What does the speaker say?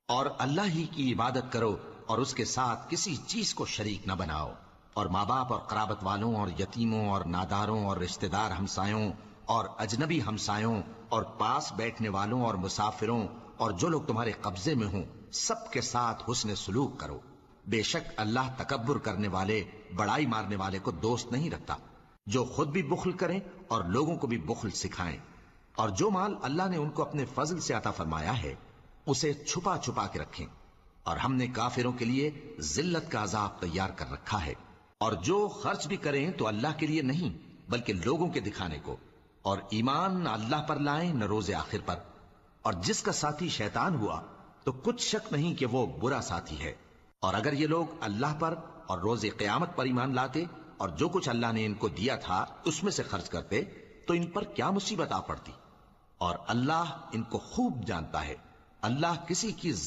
اور اللہ ہی کی عبادت کرو اور اس کے ساتھ کسی چیز کو شریک نہ بناؤ، اور ماں باپ اور قرابت والوں اور یتیموں اور ناداروں اور رشتہ دار ہمسایوں اور اجنبی ہمسایوں اور پاس بیٹھنے والوں اور مسافروں اور جو لوگ تمہارے قبضے میں ہوں سب کے ساتھ حسن سلوک کرو۔ بے شک اللہ تکبر کرنے والے، بڑائی مارنے والے کو دوست نہیں رکھتا، جو خود بھی بخل کریں اور لوگوں کو بھی بخل سکھائیں۔ اور جو مال اللہ نے ان کو اپنے فضل سے عطا فرمایا ہے اسے چھپا چھپا کے رکھیں، اور ہم نے کافروں کے لیے ذلت کا عذاب تیار کر رکھا ہے۔ اور جو خرچ بھی کریں تو اللہ کے لیے نہیں بلکہ لوگوں کے دکھانے کو، اور ایمان نہ اللہ پر لائیں نہ روز آخر پر۔ اور جس کا ساتھی شیطان ہوا تو کچھ شک نہیں کہ وہ برا ساتھی ہے۔ اور اگر یہ لوگ اللہ پر اور روز قیامت پر ایمان لاتے اور جو کچھ اللہ نے ان کو دیا تھا اس میں سے خرچ کرتے تو ان پر کیا مصیبت آ پڑتی، اور اللہ ان کو خوب جانتا ہے۔ اللہ کسی کی